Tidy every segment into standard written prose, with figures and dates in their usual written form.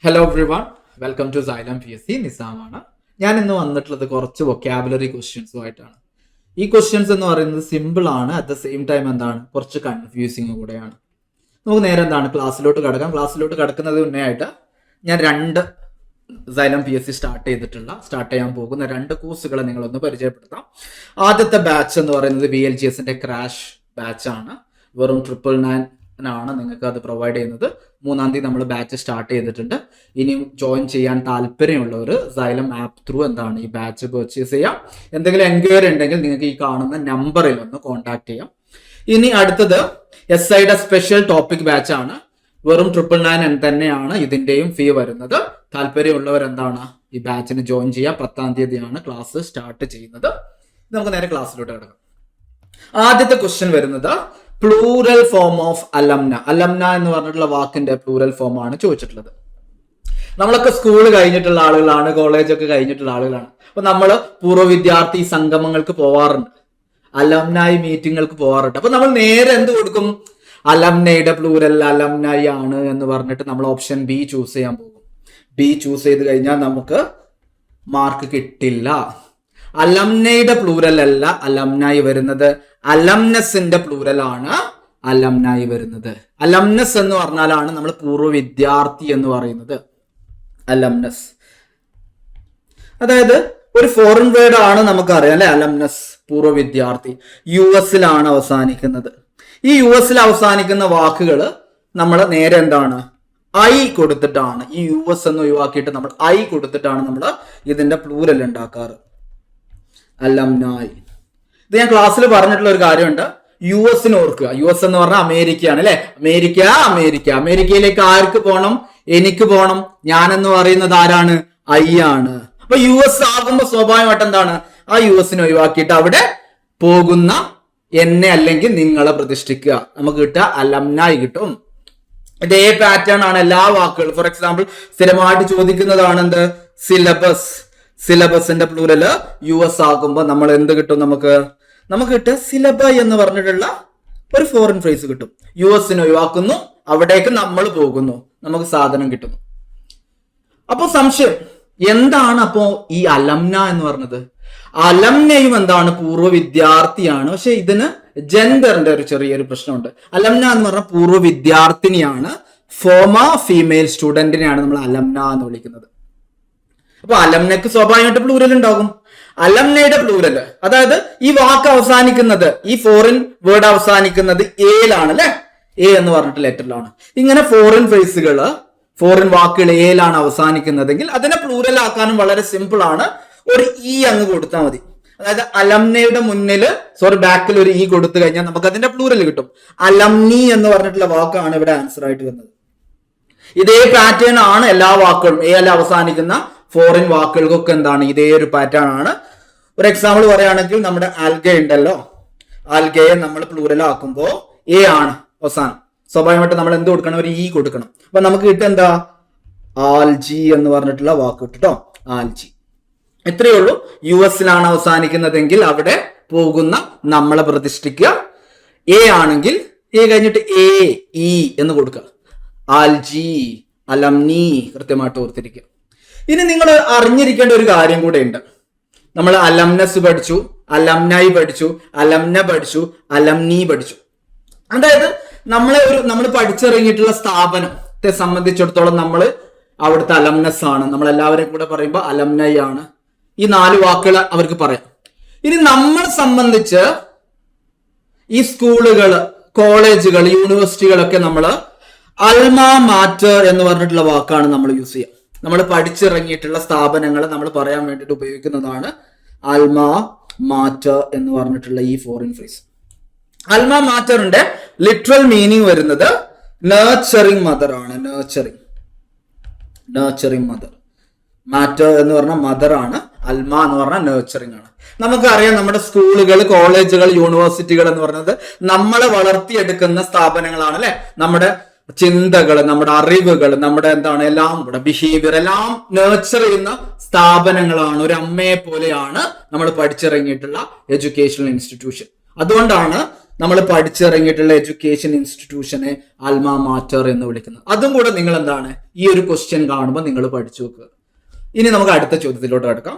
Hello everyone, welcome to Xylem PSC. നിസാമാണ്. ഞാൻ ഇന്ന് വന്നിട്ടുള്ളത് കുറച്ച് വൊക്കാബുലറി ക്വസ്റ്റ്യൻസുമായിട്ടാണ്. ഈ ക്വസ്റ്റ്യൻസ് എന്ന് പറയുന്നത് സിമ്പിൾ ആണ്, അറ്റ് ദ സെയിം ടൈം എന്താണ് കുറച്ച് കൺഫ്യൂസിങ് കൂടെയാണ്. നമുക്ക് നേരെ എന്താണ് ക്ലാസ്സിലോട്ട് കിടക്കാം. ക്ലാസ്സിലോട്ട് കിടക്കുന്നത് മുന്നേ ആയിട്ട് ഞാൻ രണ്ട് സൈലം PSC സ്റ്റാർട്ട് ചെയ്യാൻ പോകുന്ന രണ്ട് കോഴ്സുകൾ നിങ്ങളൊന്ന് പരിചയപ്പെടുത്താം. ആദ്യത്തെ ബാച്ച് എന്ന് പറയുന്നത് VLGSന്റെ ക്രാഷ് ബാച്ചാണ്. വെറും 999 ആണ് നിങ്ങൾക്ക് അത് പ്രൊവൈഡ് ചെയ്യുന്നത്. 3-ാം തീയതി നമ്മൾ ബാച്ച് സ്റ്റാർട്ട് ചെയ്തിട്ടുണ്ട്. ഇനിയും ജോയിൻ ചെയ്യാൻ താല്പര്യമുള്ളവർ സൈലം ആപ്പ് ത്രൂ എന്താണ് ഈ ബാച്ച് പർച്ചേസ് ചെയ്യാം. എന്തെങ്കിലും എൻക്വയറി ഉണ്ടെങ്കിൽ നിങ്ങൾക്ക് ഈ കാണുന്ന നമ്പറിൽ ഒന്ന് കോൺടാക്ട് ചെയ്യാം. ഇനി അടുത്തത് SIയുടെ സ്പെഷ്യൽ ടോപ്പിക് ബാച്ച് ആണ്. വെറും 999 തന്നെയാണ് ഇതിന്റെയും ഫീ വരുന്നത്. താല്പര്യമുള്ളവർ എന്താണ് ഈ ബാച്ചിന് ജോയിൻ ചെയ്യാം. 10-ാം തീയതിയാണ് ക്ലാസ് സ്റ്റാർട്ട് ചെയ്യുന്നത്. നമുക്ക് നേരെ ക്ലാസ്സിലോട്ട് കിടക്കാം. ആദ്യത്തെ ക്വസ്റ്റ്യൻ വരുന്നത് പ്ലൂറൽ ഫോം ഓഫ് അലംന. അലംന എന്ന് പറഞ്ഞിട്ടുള്ള വാക്കിന്റെ പ്ലൂറൽ ഫോം ആണ് ചോദിച്ചിട്ടുള്ളത്. നമ്മളൊക്കെ സ്കൂൾ കഴിഞ്ഞിട്ടുള്ള ആളുകളാണ്, കോളേജൊക്കെ കഴിഞ്ഞിട്ടുള്ള ആളുകളാണ്. അപ്പൊ നമ്മൾ പൂർവ്വ വിദ്യാർത്ഥി സംഗമങ്ങൾക്ക് പോവാറുണ്ട്, അലംനായി മീറ്റിങ്ങൾക്ക് പോവാറുണ്ട്. അപ്പൊ നമ്മൾ നേരെ എന്ത് കൊടുക്കും? അലംനയുടെ പ്ലൂറൽ അലംനായി ആണ് എന്ന് പറഞ്ഞിട്ട് നമ്മൾ ഓപ്ഷൻ ബി ചൂസ് ചെയ്യാൻ പോകും. ബി ചൂസ് ചെയ്ത് കഴിഞ്ഞാൽ നമുക്ക് മാർക്ക് കിട്ടില്ല. അലംനയുടെ പ്ലൂറൽ അല്ല അലംനായി വരുന്നത്, അലംനസിന്റെ പ്ലൂറൽ ആണ് അലംനായി വരുന്നത്. അലംനസ് എന്ന് പറഞ്ഞാലാണ് നമ്മൾ പൂർവ്വ വിദ്യാർത്ഥി എന്ന് പറയുന്നത്. അലംനസ് അതായത് ഒരു ഫോറിൻ വേർഡ് ആണ്, നമുക്കറിയാം അല്ലെ. അലംനസ് പൂർവ്വ വിദ്യാർത്ഥി. US-ലാണ് അവസാനിക്കുന്നത്. ഈ US-ൽ അവസാനിക്കുന്ന വാക്കുകൾ നമ്മൾ നേരെ എന്താണ് ഐ കൊടുത്തിട്ടാണ്, ഈ US എന്ന് ഒഴിവാക്കിയിട്ട് നമ്മൾ ഐ കൊടുത്തിട്ടാണ് നമ്മൾ ഇതിന്റെ പ്ലൂറൽ ഉണ്ടാക്കാറ്. അലംനായി. ഇത് ഞാൻ ക്ലാസ്സിൽ പറഞ്ഞിട്ടുള്ള ഒരു കാര്യമുണ്ട്. US-ന് ഓർക്കുക. US എന്ന് പറഞ്ഞാൽ അമേരിക്കയാണ് അല്ലെ. അമേരിക്കയിലേക്ക് ആർക്ക് പോകണം? എനിക്ക് പോകണം. ഞാൻ എന്ന് പറയുന്നത് ആരാണ്? ഐ ആണ്. അപ്പൊ US ആകുമ്പോ സ്വാഭാവികമായിട്ട് എന്താണ് ആ US-നെ ഒഴിവാക്കിയിട്ട് അവിടെ പോകുന്ന എന്നെ അല്ലെങ്കിൽ നിങ്ങളെ പ്രതിഷ്ഠിക്കുക. നമുക്ക് കിട്ടുക അലംനായി കിട്ടും. ഇതേ പാറ്റേൺ ആണ് എല്ലാ വാക്കുകളും. ഫോർ എക്സാമ്പിൾ സ്ഥിരമായിട്ട് ചോദിക്കുന്നതാണ് എന്ത്? സിലബസ്. സിലബസിന്റെ പ്ലൂരല് US ആകുമ്പോ നമ്മൾ എന്ത് കിട്ടും? നമുക്ക് കിട്ടുക സിലബ എന്ന് പറഞ്ഞിട്ടുള്ള ഒരു ഫോറിൻ ഫ്രേസ് കിട്ടും. US-നെ ഒഴിവാക്കുന്നു, അവിടേക്ക് നമ്മൾ പോകുന്നു, നമുക്ക് സാധനം കിട്ടുന്നു. അപ്പൊ സംശയം എന്താണ് അപ്പോ ഈ അലംന എന്ന് പറഞ്ഞത്? അലംനയും എന്താണ് പൂർവ്വ വിദ്യാർത്ഥിയാണ്. പക്ഷെ ഇതിന് ജെൻഡറിന്റെ ഒരു ചെറിയൊരു പ്രശ്നമുണ്ട്. അലംന എന്ന് പറഞ്ഞാൽ പൂർവ്വ വിദ്യാർത്ഥിനിയാണ്, ഫോമർ ഫീമെയിൽ സ്റ്റുഡന്റിനെയാണ് നമ്മൾ അലംന എന്ന് വിളിക്കുന്നത്. അപ്പൊ അലംനക്ക് സ്വാഭാവികമായിട്ട് പ്ലൂരൽ ഉണ്ടാകും. അലംനയുടെ പ്ലൂരല് അതായത് ഈ വാക്ക് അവസാനിക്കുന്നത്, ഈ ഫോറിൻ വേർഡ് അവസാനിക്കുന്നത് ഏലാണ് അല്ലെ. എ എന്ന് പറഞ്ഞിട്ട് ലെറ്ററിലാണ്. ഇങ്ങനെ ഫോറിൻ ഫ്രേസുകള്, ഫോറിൻ വാക്കുകൾ ഏലാണ് അവസാനിക്കുന്നതെങ്കിൽ അതിനെ പ്ലൂരൽ ആക്കാനും വളരെ സിമ്പിൾ ആണ്. ഒരു ഇ അങ്ങ് കൊടുത്താൽ മതി. അതായത് അലംനയുടെ മുന്നിൽ ബാക്കിൽ ഒരു ഇ കൊടുത്തു കഴിഞ്ഞാൽ നമുക്ക് അതിന്റെ പ്ലൂരൽ കിട്ടും. അലംനി എന്ന് പറഞ്ഞിട്ടുള്ള വാക്കാണ് ഇവിടെ ആൻസർ ആയിട്ട് വരുന്നത്. ഇതേ പാറ്റേൺ ആണ് എല്ലാ വാക്കുകളും. എ അവസാനിക്കുന്ന ഫോറിൻ വാക്കുകൾക്കൊക്കെ എന്താണ് ഇതേ ഒരു പാറ്റേൺ ആണ്. ഒരു എക്സാമ്പിൾ പറയുകയാണെങ്കിൽ നമ്മുടെ ആൽഗ ഉണ്ടല്ലോ, ആൽഗയെ നമ്മൾ പ്ലൂരൽ ആക്കുമ്പോ എ ആണ് അവസാനം. സ്വാഭാവികമായിട്ട് നമ്മൾ എന്ത് കൊടുക്കണം? ഒരു ഇ കൊടുക്കണം. അപ്പൊ നമുക്ക് കിട്ടുക എന്താ? ആൽജി എന്ന് പറഞ്ഞിട്ടുള്ള വാക്ക് കിട്ടോ. ആൽജി. ഇത്രയേ ഉള്ളൂ. US-ലാണ് അവസാനിക്കുന്നതെങ്കിൽ അവിടെ പോകുന്ന നമ്മളെ പ്രതിഷ്ഠിക്കുക. എ ആണെങ്കിൽ എ കഴിഞ്ഞിട്ട് എ ഇ എന്ന് കൊടുക്കുക. ആൽജി, അലംനി കൃത്യമായിട്ട് ഓർത്തിരിക്കുക. ഇനി നിങ്ങൾ അറിഞ്ഞിരിക്കേണ്ട ഒരു കാര്യം കൂടെ ഉണ്ട്. നമ്മൾ അലംനസ് പഠിച്ചു, അലംനായി പഠിച്ചു, അലംന പഠിച്ചു, അലംനി പഠിച്ചു. അതായത് നമ്മൾ പഠിച്ചിറങ്ങിയിട്ടുള്ള സ്ഥാപനത്തെ സംബന്ധിച്ചിടത്തോളം നമ്മൾ അവിടുത്തെ അലംനസ് ആണ്. നമ്മൾ എല്ലാവരെയും കൂടെ പറയുമ്പോൾ അലംനായി ആണ്. ഈ 4 വാക്കുകൾ അവർക്ക് പറയാം. ഇനി നമ്മളെ സംബന്ധിച്ച് ഈ സ്കൂളുകൾ, കോളേജുകൾ, യൂണിവേഴ്സിറ്റികളൊക്കെ നമ്മൾ അൽമാ മാറ്റർ എന്ന് പറഞ്ഞിട്ടുള്ള വാക്കാണ് നമ്മൾ യൂസ് ചെയ്യുക. നമ്മൾ പഠിച്ചിറങ്ങിയിട്ടുള്ള സ്ഥാപനങ്ങൾ നമ്മൾ പറയാൻ വേണ്ടിയിട്ട് ഉപയോഗിക്കുന്നതാണ് അൽമാ മാറ്റർ എന്ന് പറഞ്ഞിട്ടുള്ള ഈ ഫോറിൻ ഫ്രേസ്. അൽമാ മാറ്ററിന്റെ ലിറ്ററൽ മീനിങ് വരുന്നത് നർച്ചറിങ് മദർ ആണ്. Nurturing mother. മാറ്റർ എന്ന് പറഞ്ഞാൽ മദർ ആണ്, അൽമ എന്ന് പറഞ്ഞാൽ നർച്ചറിങ് ആണ്. നമുക്കറിയാം നമ്മുടെ സ്കൂളുകൾ, കോളേജുകൾ, യൂണിവേഴ്സിറ്റികൾ എന്ന് പറയുന്നത് നമ്മളെ വളർത്തിയെടുക്കുന്ന സ്ഥാപനങ്ങളാണ് അല്ലെ. നമ്മുടെ ചിന്തകൾ, നമ്മുടെ അറിവുകൾ, നമ്മുടെ എന്താണ് എല്ലാം, നമ്മുടെ ബിഹേവിയർ എല്ലാം നേർച്ചർ ചെയ്യുന്ന സ്ഥാപനങ്ങളാണ്. ഒരു അമ്മയെ പോലെയാണ് നമ്മൾ പഠിച്ചിറങ്ങിയിട്ടുള്ള എഡ്യൂക്കേഷണൽ ഇൻസ്റ്റിറ്റ്യൂഷൻ. അതുകൊണ്ടാണ് നമ്മൾ പഠിച്ചിറങ്ങിയിട്ടുള്ള എഡ്യൂക്കേഷൻ ഇൻസ്റ്റിറ്റ്യൂഷനെ അൽമാ മാറ്റർ എന്ന് വിളിക്കുന്നത്. അതും കൂടെ നിങ്ങൾ എന്താണ് ഈ ഒരു ക്വസ്റ്റ്യൻ കാണുമ്പോൾ നിങ്ങൾ പഠിച്ചു വെക്കുക. ഇനി നമുക്ക് അടുത്ത ചോദ്യത്തിലോട്ട് കിടക്കാം.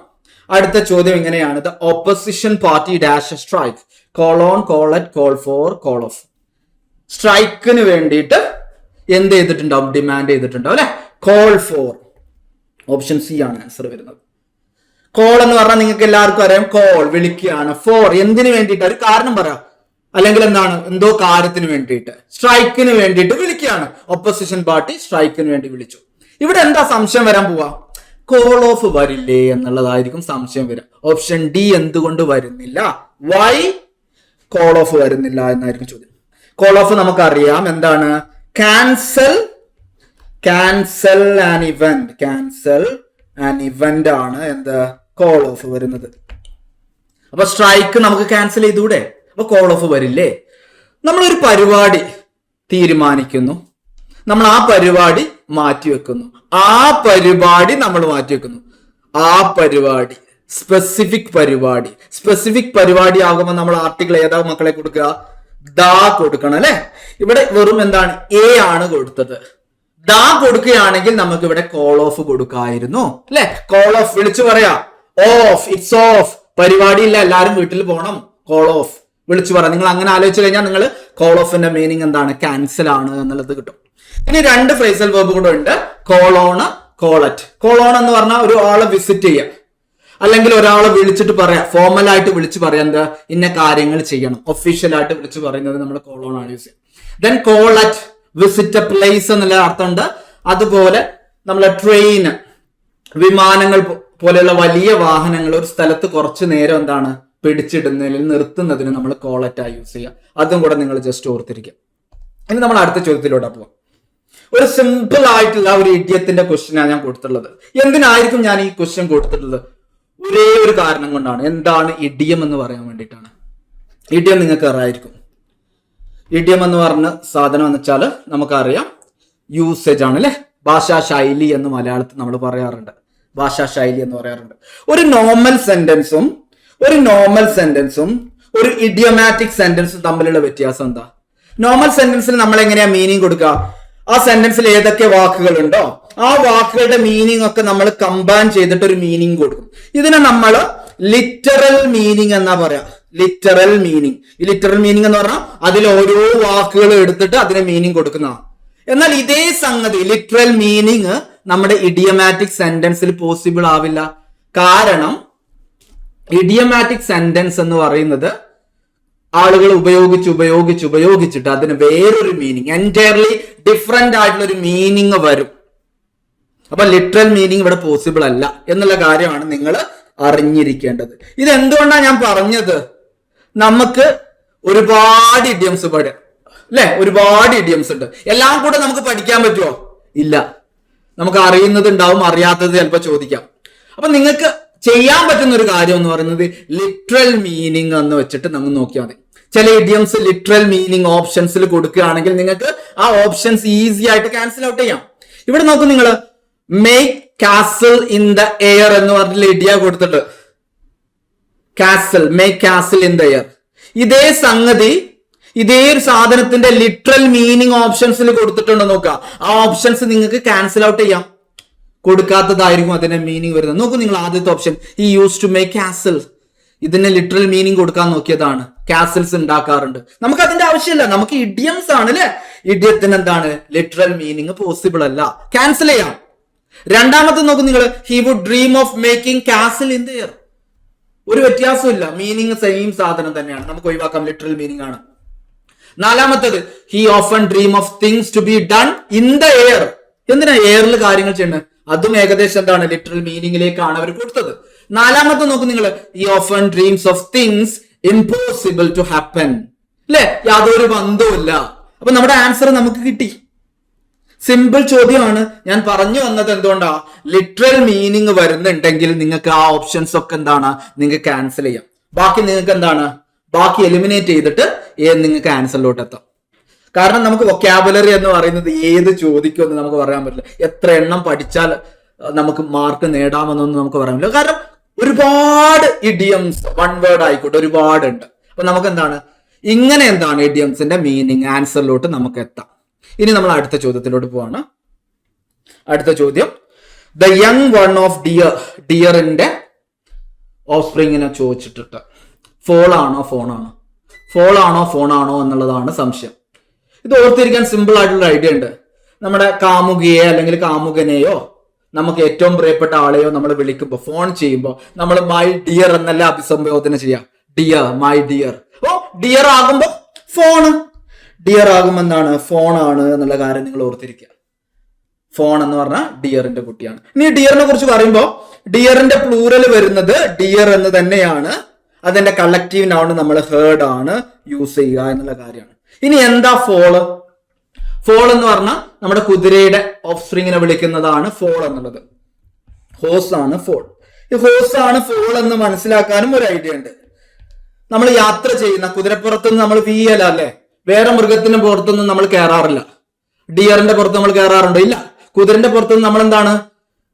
അടുത്ത ചോദ്യം ഇങ്ങനെയാണ്: the opposition party dash strike colon കോളറ്റ് കോൾ ഫോർ കോൾ ഓഫ്. സ്ട്രൈക്കിന് വേണ്ടിയിട്ട് എന്ത് ചെയ്തിട്ടുണ്ടാവും? ഡിമാൻഡ് ചെയ്തിട്ടുണ്ടാവും അല്ലെ? Call for. ഓപ്ഷൻ സി ആണ് ആൻസർ വരുന്നത്. കോൾ എന്ന് പറഞ്ഞാൽ നിങ്ങൾക്ക് എല്ലാവർക്കും അറിയാം, കോൾ വിളിക്കുകയാണ്. ഫോർ എന്തിനു വേണ്ടിയിട്ട്? ഒരു കാരണം പറയാം, അല്ലെങ്കിൽ എന്താണ് എന്തോ കാര്യത്തിന് വേണ്ടിയിട്ട്, സ്ട്രൈക്കിന് വേണ്ടിയിട്ട് വിളിക്കുകയാണ്. ഓപ്പോസിഷൻ പാർട്ടി സ്ട്രൈക്കിന് വേണ്ടി വിളിച്ചു. ഇവിടെ എന്താ സംശയം വരാൻ പോവാ? കോൾ ഓഫ് വരില്ലേ എന്നുള്ളതായിരിക്കും സംശയം വരിക. ഓപ്ഷൻ ഡി എന്തുകൊണ്ട് വരുന്നില്ല? വൈ കോൾ ഓഫ് വരുന്നില്ല എന്നായിരിക്കും ചോദ്യം. കോൾ ഓഫ് നമുക്കറിയാം എന്താണ്? ക്യാൻസൽ ആൻ ഇവന്റ് ആണ് എന്ത് കോൾ ഓഫ് വരുന്നത്. അപ്പൊ സ്ട്രൈക്ക് നമുക്ക് ക്യാൻസൽ ചെയ്തൂടെ? അപ്പൊ കോൾ ഓഫ് വരില്ലേ? നമ്മളൊരു പരിപാടി തീരുമാനിക്കുന്നു, നമ്മൾ ആ പരിപാടി മാറ്റിവെക്കുന്നു. ആ പരിപാടി സ്പെസിഫിക് പരിപാടി ആകുമ്പോൾ നമ്മൾ ആർട്ടിക്കിൾ ഏതാ മക്കളെ കൊടുക്കുക? ദാ കൊടുക്കണം അല്ലെ? ഇവിടെ വെറും എന്താണ് എ ആണ് കൊടുത്തത്. ദാ കൊടുക്കുകയാണെങ്കിൽ നമുക്ക് ഇവിടെ കോൾ ഓഫ് കൊടുക്കായിരുന്നു അല്ലെ? കോൾ ഓഫ് വിളിച്ചു പറയാ, ഓഫ്, ഇറ്റ്സ് ഓഫ്, പരിപാടിയില്ല, എല്ലാരും വീട്ടിൽ പോകണം, കോൾ ഓഫ് വിളിച്ചു പറയാം. നിങ്ങൾ അങ്ങനെ ആലോചിച്ചു കഴിഞ്ഞാൽ നിങ്ങൾ കോൾ ഓഫിന്റെ മീനിങ് എന്താണ്? ക്യാൻസൽ ആണ് എന്നുള്ളത് കിട്ടും. ഇനി രണ്ട് ഫ്രേസൽ വെർബ് കൂടെ ഉണ്ട്, കോളോണ്, കോളറ്റ്. കോളോൺ എന്ന് പറഞ്ഞാൽ ഒരു ആളെ വിസിറ്റ് ചെയ്യുക, അല്ലെങ്കിൽ ഒരാളെ വിളിച്ചിട്ട് പറയാം, ഫോർമൽ ആയിട്ട് വിളിച്ചു പറയാം, എന്താ ഇന്ന കാര്യങ്ങൾ ചെയ്യണം. ഒഫീഷ്യൽ ആയിട്ട് വിളിച്ചു പറയുന്നത് നമ്മൾ കോളോൺ ആണ് യൂസ് ചെയ്യുക. Then collet, visit A place എന്നുള്ള അർത്ഥമുണ്ട്. അതുപോലെ നമ്മളെ ട്രെയിൻ, വിമാനങ്ങൾ പോലെയുള്ള വലിയ വാഹനങ്ങൾ ഒരു സ്ഥലത്ത് കുറച്ചു നേരം എന്താണ് പിടിച്ചിടുന്നതിൽ നിർത്തുന്നതിന് നമ്മൾ കോളറ്റായി യൂസ് ചെയ്യുക. അതും കൂടെ നിങ്ങൾ ജസ്റ്റ് ഓർത്തിരിക്കുക. ഇനി നമ്മൾ അടുത്ത ചോദ്യത്തിലോട്ട് പോവാം. ഒരു സിമ്പിൾ ആയിട്ടുള്ള ഒരു ഇഡിയത്തിന്റെ ക്വസ്റ്റ്യനാണ് ഞാൻ കൊടുത്തിട്ടുള്ളത്. എന്തിനായിരിക്കും ഞാൻ ഈ ക്വസ്റ്റ്യൻ കൊടുത്തിട്ടുള്ളത്? ഒരേ ഒരു കാരണം കൊണ്ടാണ്. എന്താണ് ഇഡിയം എന്ന് പറയാൻ വേണ്ടിയിട്ടാണ്. ഇഡിയം നിങ്ങൾക്ക് അറിയായിരിക്കും. ഇഡിയം എന്ന് പറഞ്ഞ സാധനം എന്ന് വെച്ചാൽ നമുക്കറിയാം യൂസേജ് ആണ് അല്ലെ? ഭാഷാ ശൈലി എന്ന് മലയാളത്തിൽ നമ്മൾ പറയാറുണ്ട്. ഭാഷാ ശൈലി എന്ന് പറയാറുണ്ട്. ഒരു നോർമൽ സെന്റൻസും ഒരു ഇഡിയോമാറ്റിക് സെന്റൻസും തമ്മിലുള്ള വ്യത്യാസം എന്താ? നോർമൽ സെന്റൻസിൽ നമ്മൾ എങ്ങനെയാ മീനിങ് കൊടുക്കുക? ആ സെന്റൻസിൽ ഏതൊക്കെ വാക്കുകൾ ഉണ്ടോ ആ വാക്കുകളുടെ മീനിങ് ഒക്കെ നമ്മൾ കമ്പൈൻ ചെയ്തിട്ട് ഒരു മീനിങ് കൊടുക്കും. ഇതിനെ നമ്മൾ ലിറ്ററൽ മീനിങ് എന്നാ പറയാ. Literal meaning. ഈ ലിറ്ററൽ മീനിങ് എന്ന് പറഞ്ഞാൽ അതിൽ ഓരോ വാക്കുകൾ എടുത്തിട്ട് അതിന് മീനിങ് കൊടുക്കുന്ന. എന്നാൽ ഇതേ സംഗതി ലിറ്ററൽ മീനിങ് നമ്മുടെ ഇഡിയോമാറ്റിക് സെന്റൻസിൽ പോസിബിൾ ആവില്ല. കാരണം ഇഡിയോമാറ്റിക് സെന്റൻസ് എന്ന് പറയുന്നത് ആളുകൾ ഉപയോഗിച്ചിട്ട് അതിന് വേറൊരു മീനിങ്, എൻറ്റയർലി ഡിഫറെന്റ് ആയിട്ടുള്ള ഒരു മീനിങ് വരും. അപ്പൊ ലിറ്ററൽ മീനിങ് ഇവിടെ പോസിബിൾ അല്ല എന്നുള്ള കാര്യമാണ് നിങ്ങൾ അറിഞ്ഞിരിക്കേണ്ടത്. ഇത് എന്തുകൊണ്ടാണ് ഞാൻ പറഞ്ഞത്? നമുക്ക് ഒരുപാട് ഇഡിയംസ് പഠിക്കാം അല്ലെ? ഒരുപാട് ഇഡിയംസ് ഉണ്ട്. എല്ലാം കൂടെ നമുക്ക് പഠിക്കാൻ പറ്റുമോ? ഇല്ല. നമുക്ക് അറിയുന്നത് ഉണ്ടാവും, അറിയാത്തത് ചിലപ്പോൾ ചോദിക്കാം. അപ്പൊ നിങ്ങൾക്ക് ചെയ്യാൻ പറ്റുന്ന ഒരു കാര്യം എന്ന് പറയുന്നത് ലിറ്ററൽ മീനിങ് എന്ന് വെച്ചിട്ട് നമ്മൾ നോക്കിയാൽ മതി. ചില ഇഡിയംസ് ലിറ്ററൽ മീനിങ് ഓപ്ഷൻസിൽ കൊടുക്കുകയാണെങ്കിൽ നിങ്ങൾക്ക് ആ ഓപ്ഷൻസ് ഈസി ആയിട്ട് ക്യാൻസൽ ഔട്ട് ചെയ്യാം. ഇവിടെ നോക്കൂ നിങ്ങൾ, make castle in the air എന്ന് പറഞ്ഞിട്ട് ഇഡിയ കൊടുത്തിട്ട് castle, make castle in the air. ഇതേ സംഗതി ഇതേ ഒരു സാധനത്തിന്റെ ലിറ്ററൽ മീനിങ് ഓപ്ഷൻസിൽ കൊടുത്തിട്ടുണ്ടോ നോക്കുക. ആ ഓപ്ഷൻസ് നിങ്ങൾക്ക് ക്യാൻസൽ ഔട്ട് ചെയ്യാം. കൊടുക്കാത്തതായിരിക്കും അതിന്റെ മീനിങ് വരുന്നത്. നോക്കൂ നിങ്ങൾ, ആദ്യത്തെ ഓപ്ഷൻ ഈ യൂസ് ടു മേക്ക് കാസിൽ, ഇതിന് ലിറ്ററൽ മീനിങ് കൊടുക്കാൻ നോക്കിയതാണ്. കാസിൽസ് ഉണ്ടാക്കാറുണ്ട്. നമുക്ക് അതിന്റെ ആവശ്യമില്ല, നമുക്ക് ഇഡിയംസ് ആണ് അല്ലെ? ഇഡിയത്തിന് എന്താണ് ലിറ്ററൽ മീനിങ് പോസിബിൾ അല്ല, ക്യാൻസൽ ചെയ്യാം. രണ്ടാമത്തെ നോക്കൂ നിങ്ങൾ, he would dream of making castle in the air. ഒരു വ്യത്യാസമില്ല, മീനിങ് സെയിം സാധനം തന്നെയാണ്, നമുക്ക് ഒഴിവാക്കാം, ലിറ്ററൽ മീനിങ് ആണ്. നാലാമത്തത് he often dream of things to be done in the air. എന്തിനാ എയറിൽ കാര്യങ്ങൾ ചെയ്യുന്നത്? അതും ഏകദേശം എന്താണ് ലിറ്ററൽ മീനിങ്ങിലേക്കാണ് അവർ കൊടുത്തത്. നാലാമത്തെ നോക്കൂ നിങ്ങൾ, he often dreams of things impossible to happen അല്ലെ? യാതൊരു ബന്ധവുമില്ല. അപ്പൊ നമ്മുടെ ആൻസർ നമുക്ക് കിട്ടി. സിമ്പിൾ ചോദ്യമാണ്. ഞാൻ പറഞ്ഞു വന്നത് എന്തുകൊണ്ടാ? ലിറ്ററൽ മീനിങ് വരുന്നുണ്ടെങ്കിൽ നിങ്ങൾക്ക് ആ ഓപ്ഷൻസ് ഒക്കെ എന്താണ് നിങ്ങൾക്ക് ക്യാൻസൽ ചെയ്യാം. ബാക്കി നിങ്ങൾക്ക് എന്താണ് ബാക്കി എലിമിനേറ്റ് ചെയ്തിട്ട് നിങ്ങൾക്ക് ആൻസറിലോട്ട് എത്താം. കാരണം നമുക്ക് വൊക്കാബുലറി എന്ന് പറയുന്നത് ഏത് ചോദിക്കുമെന്ന് നമുക്ക് പറയാൻ പറ്റില്ല. എത്ര എണ്ണം പഠിച്ചാൽ നമുക്ക് മാർക്ക് നേടാമെന്നൊന്നും നമുക്ക് പറയാൻ പറ്റില്ല. കാരണം ഒരുപാട് ഇഡിയംസ്, വൺ വേർഡ് ആയിക്കോട്ടെ, ഒരുപാടുണ്ട്. അപ്പൊ നമുക്ക് എന്താണ് ഇങ്ങനെ എന്താണ് ഇഡിയംസിന്റെ മീനിങ് ആൻസറിലോട്ട് നമുക്ക് എത്താം. ഇനി നമ്മൾ അടുത്ത ചോദ്യത്തിലോട്ട് പോവാണ്. അടുത്ത ചോദ്യം, the young one of deer, ഡിയറിന്റെ ഓഫ് സ്പ്രിങ്ങിനെ ചോദിച്ചിട്ടിട്ട് ഫോൾ ആണോ ഫോണാണോ, ഫോൾ ആണോ ഫോണാണോ എന്നുള്ളതാണ് സംശയം. ഇത് ഓർത്തിരിക്കാൻ സിമ്പിൾ ആയിട്ടുള്ള ഐഡിയ ഉണ്ട്. നമ്മുടെ കാമുകിയെ അല്ലെങ്കിൽ കാമുകനെയോ നമുക്ക് ഏറ്റവും പ്രിയപ്പെട്ട ആളെയോ നമ്മൾ വിളിക്കുമ്പോൾ, ഫോൺ ചെയ്യുമ്പോൾ നമ്മൾ മൈ ഡിയർ എന്നല്ല അഭിസംബോധന ചെയ്യാം. Dear, my dear. Oh dear ആകുമ്പോൾ ഫോണ്, ഡിയർ ആകുമ്പോൾ എന്താണ്, ഫോണാണ് എന്നുള്ള കാര്യം നിങ്ങൾ ഓർത്തിരിക്കുക. ഫോൺ എന്ന് പറഞ്ഞാൽ ഡിയറിന്റെ കുട്ടിയാണ്. ഇനി ഡിയറിനെ കുറിച്ച് പറയുമ്പോൾ ഡിയറിന്റെ പ്ലൂറൽ വരുന്നത് ഡിയർ എന്ന് തന്നെയാണ്. അതിന്റെ കളക്റ്റീവ് നൗൺ നമ്മൾ ഹേർഡ് ആണ് യൂസ് ചെയ്യുക എന്നുള്ള കാര്യമാണ്. ഇനി എന്താ ഫോള്? ഫോൾ എന്ന് പറഞ്ഞാൽ നമ്മുടെ കുതിരയുടെ ഓഫ് സ്പ്രിങ്ങിനെ വിളിക്കുന്നതാണ് ഫോൾ എന്നുള്ളത്. ഹോസ് ആണ് ഫോൾ. ഈ ഹോസ് ആണ് ഫോൾ എന്ന് മനസ്സിലാക്കാനും ഒരു ഐഡിയ ഉണ്ട്. നമ്മൾ യാത്ര ചെയ്യുന്ന കുതിരപ്പുറത്തുനിന്ന് നമ്മൾ വീയല അല്ലേ, വേറെ മൃഗത്തിന്റെ പുറത്തൊന്നും നമ്മൾ കയറാറില്ല. ഡിയറിന്റെ പുറത്ത് നമ്മൾ കയറാറുണ്ടോ? ഇല്ല. കുതിരന്റെ പുറത്തുനിന്ന് നമ്മൾ എന്താണ്,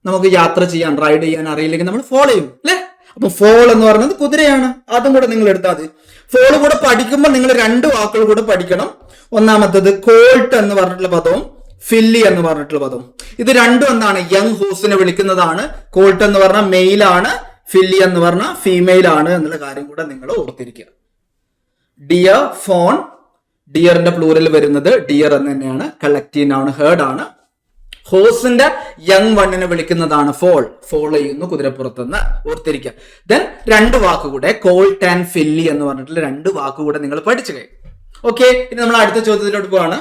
നമുക്ക് യാത്ര ചെയ്യാൻ, റൈഡ് ചെയ്യാൻ അറിയില്ലെങ്കിൽ നമ്മൾ ഫോളോ ചെയ്യും അല്ലെ. അപ്പൊ ഫോൾ എന്ന് പറയുന്നത് കുതിരയാണ്. അതും കൂടെ നിങ്ങൾ എടുത്താൽ മതി. ഫോൾ കൂടെ പഠിക്കുമ്പോൾ നിങ്ങൾ രണ്ട് വാക്കുകൾ കൂടെ പഠിക്കണം. ഒന്നാമത്തത് കോൾട്ട് എന്ന് പറഞ്ഞിട്ടുള്ള പദവും ഫില്ലി എന്ന് പറഞ്ഞിട്ടുള്ള പദവും. ഇത് രണ്ടും എന്താണ്, യങ് ഹോസിനെ വിളിക്കുന്നതാണ്. കോൾട്ട് എന്ന് പറഞ്ഞാൽ മെയിൽ ആണ്, ഫില്ലി എന്ന് പറഞ്ഞാൽ ഫീമെയിൽ ആണ് എന്നുള്ള കാര്യം കൂടെ നിങ്ങൾ ഓർത്തിരിക്കുക. ഡിയർ, ഫോൺ, ഡിയറിന്റെ പ്ലൂറൽ വരുന്നത് ഡിയർ എന്ന് തന്നെയാണ്. കളക്റ്റീവ് നൗൺ ഹേർഡ് ആണ്. ഹോസിന്റെ യങ് വണ്ണിനെ വിളിക്കുന്നതാണ് ഫോൾ, ഫോളോ ചെയ്യുന്നു കുതിരപ്പുറത്തുനിന്ന്, ഓർത്തിരിക്കുക. ദെൻ രണ്ട് വാക്കുകൂടെ കോൾട്ട് ആൻഡ് ഫില്ലി എന്ന് പറഞ്ഞിട്ടുള്ള രണ്ട് വാക്കുകൂടെ നിങ്ങൾ പഠിച്ചു കഴിഞ്ഞു. ഓക്കെ, ഇനി നമ്മൾ അടുത്ത ചോദ്യത്തിലോട്ട് പോവാണ്.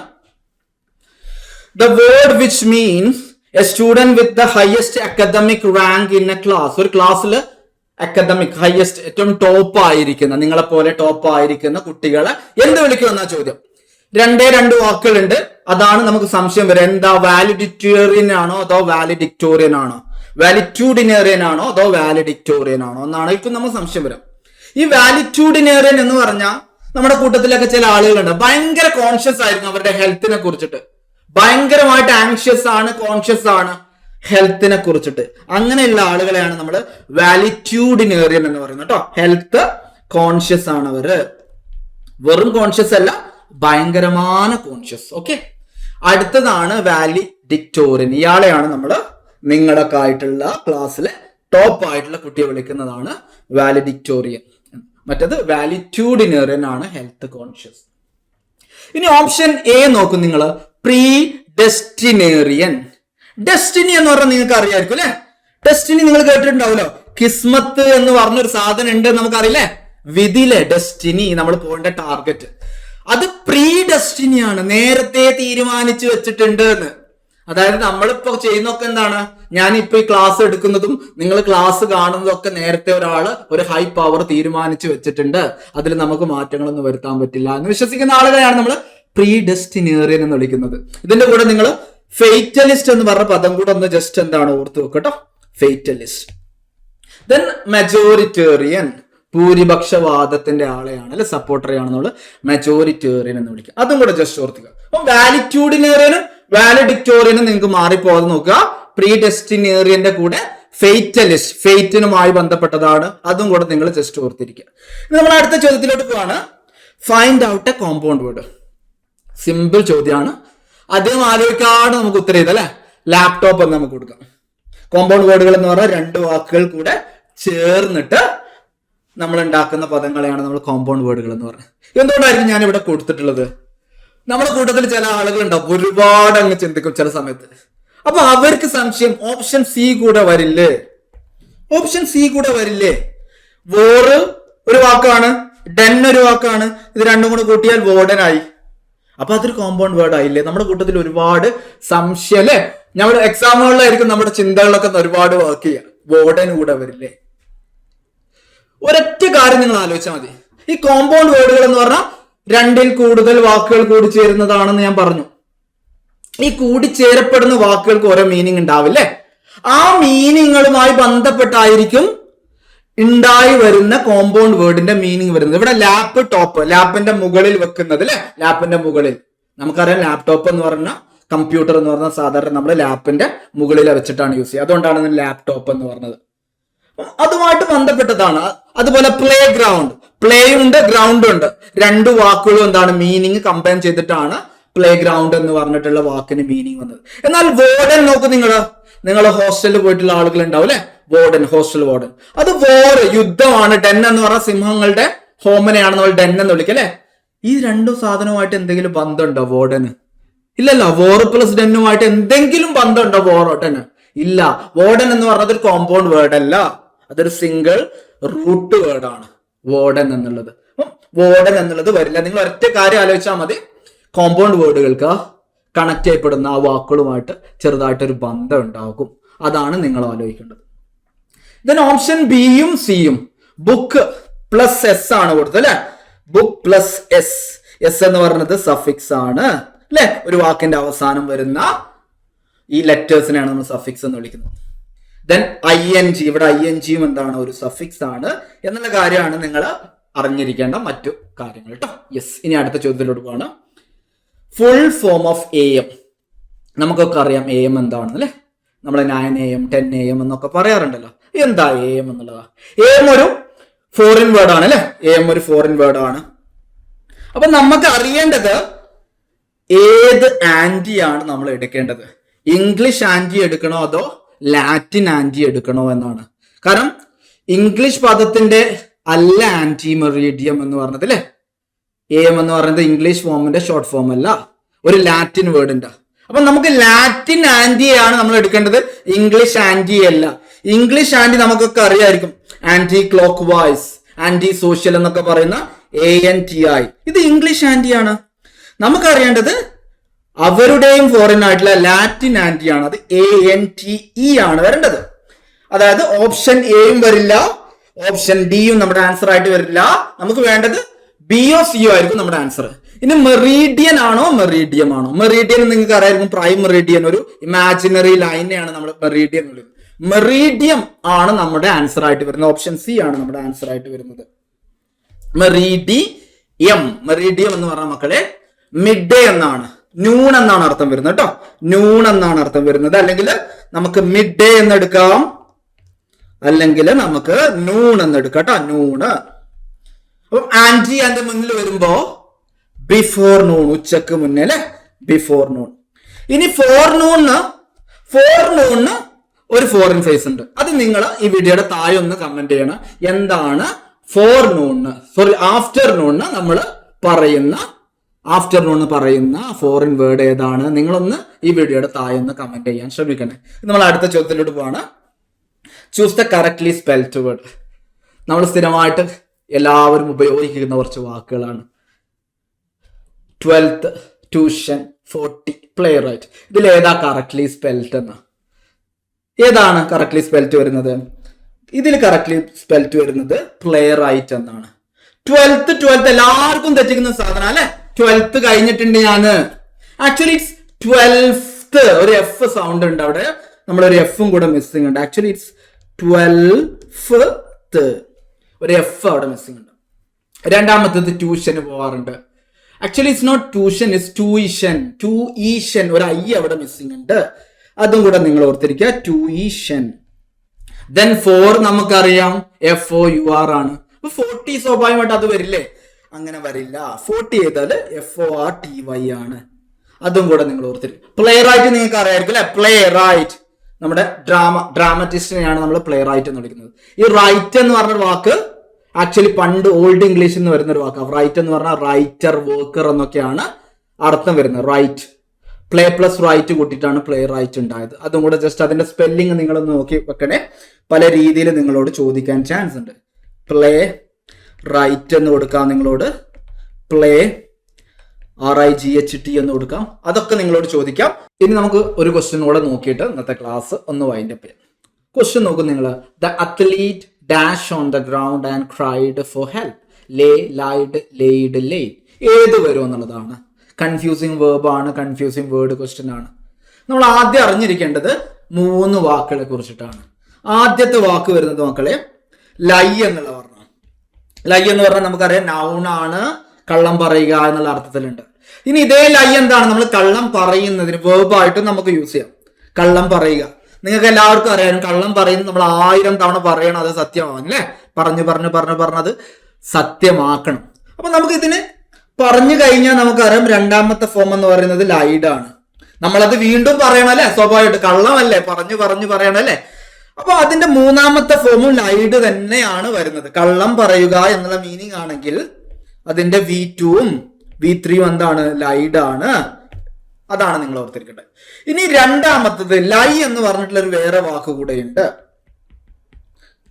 The word which means A student with the highest academic rank in A class. ഒരു ക്ലാസ്സിൽ അക്കാദമിക് ഹയസ്റ്റ്, ഏറ്റവും ടോപ്പ് ആയിരിക്കുന്ന, നിങ്ങളെ പോലെ ടോപ്പ് ആയിരിക്കുന്ന കുട്ടികളെ എന്ത് വിളിക്കും എന്നാ ചോദ്യം. രണ്ട് വാക്കുകളുണ്ട്. അതാണ് നമുക്ക് സംശയം വരെ. എന്താ, വാലിഡിറ്റേറിയൻ ആണോ അതോ വാലിഡിക്ടോറിയൻ ആണോ, വാലിറ്റ്യൂഡിനേറിയൻ ആണോ അതോ വാലിഡിക്ടോറിയൻ ആണോ എന്നാണ് നമുക്ക് സംശയം വരാം. ഈ വാലിറ്റ്യൂഡിനേറിയൻ എന്ന് പറഞ്ഞാൽ നമ്മുടെ കൂട്ടത്തിലൊക്കെ ചില ആളുകളുണ്ട്, ഭയങ്കര കോൺഷ്യസ് ആയിരുന്നു അവരുടെ ഹെൽത്തിനെ കുറിച്ചിട്ട്, ഭയങ്കരമായിട്ട് ആങ്ഷ്യസ് ആണ്, കോൺഷ്യസ് ആണ് ഹെൽത്തിനെ കുറിച്ചിട്ട്. അങ്ങനെയുള്ള ആളുകളെയാണ് നമ്മൾ വാലിറ്റ്യൂഡിനേറിയൻ എന്ന് പറയുന്നത് കേട്ടോ. ഹെൽത്ത് കോൺഷ്യസ് ആണ് അവര്, വെറും കോൺഷ്യസ് അല്ല, ഭയങ്കരமான കോൺഷ്യസ്. ഓക്കെ, അടുത്തതാണ് വാലിഡിക്ടോറിയൻ. ഇയാളെയാണ് നമ്മൾ നിങ്ങളൊക്കെ ആയിട്ടുള്ള ക്ലാസ്സിലെ ടോപ്പ് ആയിട്ടുള്ള കുട്ടിയെ വിളിക്കുന്നതാണ് വാലിഡിക്ടോറിയൻ. മറ്റത് വാലിറ്റ്യൂഡിനേറിയൻ ആണ്, ഹെൽത്ത് കോൺഷ്യസ്. ഇനി ഓപ്ഷൻ എ നോക്കും നിങ്ങൾ, പ്രീ ഡെസ്റ്റിനേറിയൻ. ഡെസ്റ്റിനി എന്ന് പറഞ്ഞാൽ നിങ്ങൾക്ക് അറിയാമായിരിക്കും അല്ലെ. ഡെസ്റ്റിനി നിങ്ങൾ കേട്ടിട്ടുണ്ടാവല്ലോ. കിസ്മത്ത് എന്ന് പറഞ്ഞൊരു സാധനം ഉണ്ട് നമുക്കറിയില്ലേ, വിധിയിലെ ഡെസ്റ്റിനി, നമ്മൾ പോകേണ്ട ടാർഗറ്റ്. അത് പ്രീ ഡെസ്റ്റിനിയാണ്, നേരത്തെ തീരുമാനിച്ചു വെച്ചിട്ടുണ്ട് എന്ന്. അതായത് നമ്മളിപ്പോ ചെയ്യുന്നതൊക്കെ എന്താണ്, ഞാനിപ്പോ ഈ ക്ലാസ് എടുക്കുന്നതും നിങ്ങൾ ക്ലാസ് കാണുന്നതും ഒക്കെ നേരത്തെ ഒരാള് ഒരു ഹൈ പവർ തീരുമാനിച്ചു വെച്ചിട്ടുണ്ട്, അതിൽ നമുക്ക് മാറ്റങ്ങളൊന്നും വരുത്താൻ പറ്റില്ല എന്ന് വിശ്വസിക്കുന്ന ആളുകളെയാണ് നമ്മൾ പ്രീ ഡെസ്റ്റിനേറിയൻ എന്ന് വിളിക്കുന്നത്. ഇതിന്റെ കൂടെ നിങ്ങൾ ഫെയ്റ്റലിസ്റ്റ് എന്ന് പറഞ്ഞ പദം കൂടെ ഒന്ന് ജസ്റ്റ് എന്താണ് ഓർത്ത് വെക്കട്ടോ, ഫെയ്റ്റലിസ്റ്റ്. ദെൻ മെജോറിറ്റേറിയൻ, ഭൂരിപക്ഷവാദത്തിന്റെ ആളെയാണ് അല്ലെ, സപ്പോർട്ടറെയാണ് നമ്മൾ മെജോറിറ്റേറിയൻ എന്ന് വിളിക്കുക. അതും കൂടെ ജസ്റ്റ് ഓർത്തുക. അപ്പം വാലിറ്റ്യൂഡിനേറിയനും വാലിഡിക്ടോറിയനും നിങ്ങൾക്ക് മാറിപ്പോകാതെ നോക്കുക. പ്രീ ഡെസ്റ്റിനേറിയന്റെ കൂടെ ഫെയ്റ്റലിസ്റ്റ്, ഫെയ്റ്റിനുമായി ബന്ധപ്പെട്ടതാണ്, അതും കൂടെ നിങ്ങൾ ജസ്റ്റ് ഓർത്തിരിക്കുക. നമ്മൾ അടുത്ത ചോദ്യത്തിലോട്ട് പോവാണ്. Find out A compound word. Simple ചോദ്യമാണ്, അധികം ആലോചിക്കാതെ നമുക്ക് ഉത്തരം ചെയ്തല്ലേ. ലാപ്ടോപ്പ് എന്ന് നമുക്ക് കൊടുക്കാം. കോമ്പൗണ്ട് വേർഡുകൾ എന്ന് പറഞ്ഞാൽ രണ്ട് വാക്കുകൾ കൂടെ ചേർന്നിട്ട് നമ്മൾ ഉണ്ടാക്കുന്ന പദങ്ങളെയാണ് നമ്മൾ കോമ്പൗണ്ട് വേർഡുകൾ എന്ന് പറയുന്നത്. എന്തുകൊണ്ടായിരിക്കും ഞാൻ ഇവിടെ കൊടുത്തിട്ടുള്ളത്? നമ്മുടെ കൂട്ടത്തിൽ ചില ആളുകൾ ഉണ്ടാവും, ഒരുപാട് അങ്ങ് ചിന്തിക്കും ചില സമയത്ത്. അപ്പൊ അവർക്ക് സംശയം, ഓപ്ഷൻ സി കൂടെ വരില്ലേ, ഓപ്ഷൻ സി കൂടെ വരില്ലേ? വോറ് ഒരു വാക്കാണ്, ഡെൻ ഒരു വാക്കാണ്, ഇത് രണ്ടും കൂടെ കൂട്ടിയാൽ വോർഡനായി. അപ്പൊ അതൊരു കോമ്പൗണ്ട് വേർഡ് ആയില്ലേ? നമ്മുടെ കൂട്ടത്തിൽ ഒരുപാട് സംശയം അല്ലെ. നമ്മുടെ എക്സാമുകളിലായിരിക്കും നമ്മുടെ ചിന്തകളൊക്കെ ഒരുപാട് വർക്ക് ചെയ്യുക, വോർഡൻ കൂടെ വരില്ലേ? ഒരൊറ്റ കാര്യം നിങ്ങൾ ആലോചിച്ചാൽ മതി. ഈ കോമ്പൗണ്ട് വേർഡുകൾ എന്ന് പറഞ്ഞാൽ രണ്ടിൽ കൂടുതൽ വാക്കുകൾ കൂടി ചേരുന്നതാണെന്ന് ഞാൻ പറഞ്ഞു. ഈ കൂടിച്ചേരപ്പെടുന്ന വാക്കുകൾക്ക് ഓരോ മീനിങ് ഉണ്ടാവില്ലേ? ആ മീനിങ്ങുകളുമായി ബന്ധപ്പെട്ടായിരിക്കും ഉണ്ടായി വരുന്ന കോമ്പൗണ്ട് വേർഡിന്റെ മീനിങ് വരുന്നത്. ഇവിടെ ലാപ്പ് ടോപ്പ്, ലാപ്പിന്റെ മുകളിൽ വെക്കുന്നത് അല്ലെ, ലാപ്പിന്റെ മുകളിൽ. നമുക്കറിയാം ലാപ്ടോപ്പ് എന്ന് പറഞ്ഞാൽ കമ്പ്യൂട്ടർ എന്ന് പറഞ്ഞാൽ സാധാരണ നമ്മൾ ലാപ്പിന്റെ മുകളിൽ വെച്ചിട്ടാണ് യൂസ് ചെയ്യുക. അതുകൊണ്ടാണ് ലാപ്ടോപ്പ് എന്ന് പറഞ്ഞത്. അതുമായിട്ട് ബന്ധപ്പെട്ടതാണ്. അതുപോലെ പ്ലേ ഗ്രൗണ്ട്, പ്ലേയും ഉണ്ട് ഗ്രൗണ്ടും ഉണ്ട്. രണ്ടു വാക്കുകളും എന്താണ് മീനിങ് കമ്പൈൻ ചെയ്തിട്ടാണ് പ്ലേ ഗ്രൗണ്ട് എന്ന് പറഞ്ഞിട്ടുള്ള വാക്കിന് മീനിങ് വന്നത്. എന്നാൽ വാർഡൻ നോക്കൂ, നിങ്ങൾ ഹോസ്റ്റലിൽ പോയിട്ടുള്ള ആളുകൾ ഉണ്ടാവും അല്ലെ, വാർഡൻ, ഹോസ്റ്റൽ വാർഡൻ. അത് യുദ്ധമാണ്. ഡെൻ എന്ന് പറഞ്ഞ സിംഹങ്ങളുടെ ഹോമനെയാണ് നമ്മൾ ഡെൻ എന്ന് വിളിക്കുക അല്ലെ. ഈ രണ്ടു സാധനവുമായിട്ട് എന്തെങ്കിലും ബന്ധമുണ്ടോ വാർഡന്? ഇല്ലല്ലോ. വോർ പ്ലസ് ഡെന്നുമായിട്ട് എന്തെങ്കിലും ബന്ധമുണ്ടോ വാർഡന്? ഇല്ല. വാർഡൻ എന്ന് പറഞ്ഞത് ഒരു കോമ്പൗണ്ട് വേർഡ് അല്ല, അതൊരു സിംഗിൾ റൂട്ട് വേർഡാണ് വാർഡൻ എന്നുള്ളത്. വാർഡൻ എന്നുള്ളത് വരില്ല. നിങ്ങൾ ഒറ്റ കാര്യം ആലോചിച്ചാൽ മതി, കോമ്പൗണ്ട് വേർഡുകൾക്ക് കണക്ട് ചെയ്യപ്പെടുന്ന ആ വാക്കുകളുമായിട്ട് ചെറുതായിട്ടൊരു ബന്ധം ഉണ്ടാകും. അതാണ് നിങ്ങൾ ആലോചിക്കേണ്ടത്. ദെൻ ഓപ്ഷൻ ബിയും സിയും ബുക്ക് പ്ലസ് എസ് ആണ് കൊടുത്തത് അല്ലെ. Book plus S. എസ് എന്ന് പറയുന്നത് സഫിക്സ് ആണ് അല്ലെ. ഒരു വാക്കിന്റെ അവസാനം വരുന്ന ഈ ലെറ്റേഴ്സിനെയാണ് നമ്മൾ സഫിക്സ് എന്ന് വിളിക്കുന്നത്. ദെൻ ING, ഇവിടെ INGയും എന്താണ്, ഒരു സഫിക്സ് ആണ് എന്നുള്ള കാര്യമാണ് നിങ്ങൾ അറിഞ്ഞിരിക്കേണ്ട മറ്റു കാര്യങ്ങൾ കേട്ടോ. യെസ്, ഇനി അടുത്ത ചോദ്യത്തിലോട്ട് പോകണം. Full form of AM. നമുക്കൊക്കെ അറിയാം AM എന്താണെന്ന് അല്ലെ. നമ്മൾ 9 AM 10 AM എന്നൊക്കെ പറയാറുണ്ടല്ലോ. എന്താ AM എന്നുള്ളതാ? AM ഒരു ഫോറിൻ വേർഡ് ആണ് അല്ലെ. AM ഒരു ഫോറിൻ വേർഡ് ആണ്. അപ്പൊ നമുക്ക് അറിയേണ്ടത് ഏത് ആന്റിയാണ് നമ്മൾ എടുക്കേണ്ടത്. ഇംഗ്ലീഷ് ആന്റി എടുക്കണോ അതോ ലാറ്റിൻ ആന്റി എടുക്കണോ എന്നാണ്. കാരണം ഇംഗ്ലീഷ് പദത്തിന്റെ അല്ല ആന്റി മെറീഡിയം എന്ന് പറഞ്ഞത് അല്ലെ. AM എന്ന് പറയുന്നത് ഇംഗ്ലീഷ് ഫോമിന്റെ ഷോർട്ട് ഫോം അല്ല, ഒരു ലാറ്റിൻ വേർഡിന്റെ. അപ്പൊ നമുക്ക് ലാറ്റിൻ ആന്റിയാണ് നമ്മൾ എടുക്കേണ്ടത്, ഇംഗ്ലീഷ് ആന്റി അല്ല. ഇംഗ്ലീഷ് ആന്റി നമുക്കൊക്കെ അറിയായിരിക്കും, anti clockwise, anti social എന്നൊക്കെ പറയുന്ന ANTI. ഇത് ഇംഗ്ലീഷ് ആന്റിയാണ്. നമുക്കറിയേണ്ടത് അവരുടെയും ഫോറിൻ ആയിട്ടുള്ള ലാറ്റിൻ ആന്റിയാണ്, അത് ANTE ആണ് വരേണ്ടത്. അതായത് ഓപ്ഷൻ എയും വരില്ല, ഓപ്ഷൻ ഡിയും നമ്മുടെ ആൻസർ ആയിട്ട് വരില്ല. നമുക്ക് വേണ്ടത് ബിയോ സിയോ ആയിരിക്കും നമ്മുടെ ആൻസർ. ഇനി മെറീഡിയൻ ആണോ മെറീഡിയം ആണോ? മെറീഡിയൻ നിങ്ങൾക്ക് അറിയായിരിക്കും, പ്രൈം മെറീഡിയൻ ഒരു ഇമാജിനറി ലൈനെയാണ് നമ്മൾ മെറീഡിയൻ വിളിക്കുന്നത്. മെറീഡിയം ആണ് നമ്മുടെ ആൻസർ ആയിട്ട് വരുന്നത്. ഓപ്ഷൻ സി ആണ് നമ്മുടെ ആൻസർ ആയിട്ട് വരുന്നത്. മെറീഡിയം. മെറീഡിയം എന്ന് പറഞ്ഞ മക്കളെ മിഡ് ഡേ എന്നാണ്, നൂൺ എന്നാണ് അർത്ഥം വരുന്നത് കേട്ടോ. നൂൺ എന്നാണ് അർത്ഥം വരുന്നത്. അല്ലെങ്കിൽ നമുക്ക് മിഡ് ഡേ എന്നെടുക്കാം, അല്ലെങ്കിൽ നമുക്ക് നൂൺ എന്നെടുക്കാം കേട്ടോ. നൂണ്. അപ്പം ആന്റി അതിന്റെ മുന്നിൽ വരുമ്പോ ബിഫോർ നൂൺ, ഉച്ചക്ക് മുന്നേ അല്ലെ, ബിഫോർ നൂൺ. ഇനി ഫോർ നൂണിന് ഒരു ഫോറിൻ ഫേസ് ഉണ്ട്. അത് നിങ്ങൾ ഈ വീഡിയോയുടെ താഴെ ഒന്ന് കമന്റ് ചെയ്യണം. എന്താണ് ആഫ്റ്റർനൂണിന് നമ്മൾ പറയുന്ന ഫോറിൻ വേർഡ് ഏതാണ്? നിങ്ങളൊന്ന് ഈ വീഡിയോയുടെ താഴെ ഒന്ന് കമന്റ് ചെയ്യാൻ ശ്രമിക്കണേ. നമ്മൾ അടുത്ത ചോദ്യത്തിലോട്ട് പോവാണ്. Choose the correctly spelled word. നമ്മൾ സ്ഥിരമായിട്ട് എല്ലാവരും ഉപയോഗിക്കുന്ന കുറച്ച് വാക്കുകളാണ്. 12th, tuition, 40, play right. ഇതിൽ ഏതാ കറക്റ്റ്ലി സ്പെൽഡ് എന്ന്? ഏതാണ് കറക്റ്റ്ലി സ്പെൽഡ് വരുന്നത്? ഇതിൽ കറക്റ്റ്ലി സ്പെൽഡ് വരുന്നത് പ്ലേ റൈറ്റ് എന്നാണ്. 12th എല്ലാവർക്കും തെറ്റിക്കുന്ന സാധനം അല്ലെ. 12th കഴിഞ്ഞിട്ടുണ്ട് ഞാന്. Actually it's 12th. ഒരു F സൗണ്ട് ഉണ്ട് അവിടെ, നമ്മളൊരു Fഉം കൂടെ മിസ്സിംഗ് ഉണ്ട്. Actually it's 12th. ഒരു F അവിടെ മിസ്സിംഗ് ഉണ്ട്. രണ്ടാമത്തത് ട്യൂഷന് പോവാറുണ്ട്. Actually it's not tuition, it's tuition. ഒരു I അവിടെ മിസ്സിംഗ് ഉണ്ട്, അതും കൂടെ നിങ്ങൾ ഓർത്തിരിക്കുക, ട്യൂയിഷൻ. ദെൻ 4 നമുക്കറിയാം FOUR ആണ്. അപ്പൊ 40 സ്വാഭാവികമായിട്ട് അത് വരില്ലേ? അങ്ങനെ വരില്ല. 40 ചെയ്താൽ FORTY ആണ്. അതും കൂടെ നിങ്ങൾ ഓർത്തിരിക്കും. പ്ലേ റൈറ്റ് നിങ്ങൾക്ക് അറിയായിരിക്കും അല്ലെ. പ്ലേ റൈറ്റ് നമ്മുടെ ഡ്രാമറ്റിസ്റ്റിനെയാണ് നമ്മൾ പ്ലേ റൈറ്റ് എന്ന് വിളിക്കുന്നത്. ഈ റൈറ്റ് എന്ന് പറഞ്ഞ വാക്ക് ആക്ച്വലി പണ്ട് ഓൾഡ് ഇംഗ്ലീഷിൽ നിന്ന് വരുന്ന ഒരു വാക്കാണ്. റൈറ്റ് എന്ന് പറഞ്ഞാൽ റൈറ്റർ, വർക്കർ എന്നൊക്കെയാണ് അർത്ഥം വരുന്നത്. റൈറ്റ്, പ്ലേ പ്ലസ് റൈറ്റ് കൂട്ടിയിട്ടാണ് പ്ലേ റൈറ്റ് ഉണ്ടായത്. അതും കൂടെ ജസ്റ്റ് അതിന്റെ സ്പെല്ലിംഗ് നിങ്ങളൊന്ന് നോക്കി വെക്കണേ. പല രീതിയിൽ നിങ്ങളോട് ചോദിക്കാൻ ചാൻസ് ഉണ്ട്. പ്ലേ റൈറ്റ് എന്ന് കൊടുക്കാം നിങ്ങളോട്, പ്ലേ RIGHT എന്ന് കൊടുക്കാം. അതൊക്കെ നിങ്ങളോട് ചോദിക്കാം. ഇനി നമുക്ക് ഒരു ക്വസ്റ്റ്യൻ കൂടെ നോക്കിയിട്ട് ഇന്നത്തെ ക്ലാസ് ഒന്ന് വൈൻഡപ്പ് ചെയ്യാം. ക്വസ്റ്റ്യൻ നോക്കും നിങ്ങൾ. The athlete dash on the ground and cried for help. Lied, laid. ഏത് വരും എന്നുള്ളതാണ്. കൺഫ്യൂസിങ് വേർബ് ആണ്, കൺഫ്യൂസിങ് വേർഡ് ക്വസ്റ്റ്യൻ ആണ്. നമ്മൾ ആദ്യം അറിഞ്ഞിരിക്കേണ്ടത് 3 വാക്കുകളെ കുറിച്ചിട്ടാണ്. ആദ്യത്തെ വാക്ക് വരുന്നത് മക്കളെ ലൈ എന്നുള്ള പറഞ്ഞ. ലൈ എന്ന് പറഞ്ഞാൽ നമുക്കറിയാം നൗൺ ആണ്, കള്ളം പറയുക എന്നുള്ള അർത്ഥത്തിലുണ്ട്. ഇനി ഇതേ ലൈ എന്താണ്? നമ്മൾ കള്ളം പറയുന്നതിന് വേർബായിട്ടും നമുക്ക് യൂസ് ചെയ്യാം. കള്ളം പറയുക, നിങ്ങൾക്ക് എല്ലാവർക്കും അറിയാം. കള്ളം പറയുന്നത് നമ്മൾ 1000 തവണ പറയണം, അത് സത്യമാവും അല്ലേ. പറഞ്ഞത് സത്യമാക്കണം. അപ്പൊ നമുക്ക് ഇതിന് പറഞ്ഞു കഴിഞ്ഞാൽ നമുക്കറിയാം രണ്ടാമത്തെ ഫോം എന്ന് പറയുന്നത് ലൈഡാണ്. നമ്മളത് വീണ്ടും പറയണം അല്ലെ, സ്വാഭാവികമായിട്ട് കള്ളമല്ലേ, പറഞ്ഞു പറയണം അല്ലെ. അപ്പൊ അതിന്റെ മൂന്നാമത്തെ ഫോമും ലൈഡ് തന്നെയാണ് വരുന്നത്. കള്ളം പറയുക എന്നുള്ള മീനിങ് ആണെങ്കിൽ അതിന്റെ V2ഉം V3യും എന്താണ്? ലൈഡാണ്. അതാണ് നിങ്ങൾ ഓർത്തിരിക്കേണ്ടത്. ഇനി രണ്ടാമത്തത് ലൈ എന്ന് പറഞ്ഞിട്ടുള്ള ഒരു വേറെ വാക്ക് കൂടെയുണ്ട്.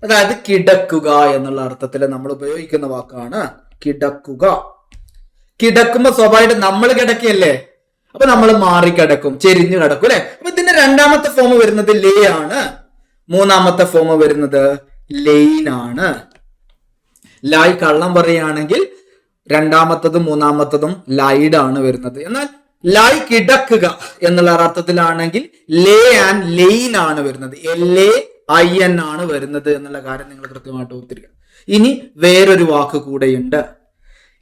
അതായത് കിടക്കുക എന്നുള്ള അർത്ഥത്തിൽ നമ്മൾ ഉപയോഗിക്കുന്ന വാക്കാണ് കിടക്കുക. കിടക്കുമ്പോ സ്വാഭാവികമായിട്ട് നമ്മൾ കിടക്കുകയല്ലേ, അപ്പൊ നമ്മൾ മാറിക്കിടക്കും, ചെരിഞ്ഞു കിടക്കും അല്ലെ. അപ്പൊ ഇതിന്റെ രണ്ടാമത്തെ ഫോം വരുന്നത് ലേ ആണ്, മൂന്നാമത്തെ ഫോം വരുന്നത് ലെയിൻ ആണ്. ലൈ കള്ളം പറയുകയാണെങ്കിൽ രണ്ടാമത്തതും മൂന്നാമത്തതും ലൈഡാണ് വരുന്നത്. എന്നാൽ ലൈ കിടക്കുക എന്നുള്ള അർത്ഥത്തിലാണെങ്കിൽ ലേ ആൻഡ് ലെയിൻ ആണ് വരുന്നത്. LAIN ആണ് വരുന്നത് എന്നുള്ള കാര്യം നിങ്ങൾ കൃത്യമായിട്ട് ഓർത്തിരിക്കുക. ഇനി വേറൊരു വാക്ക് കൂടെയുണ്ട്.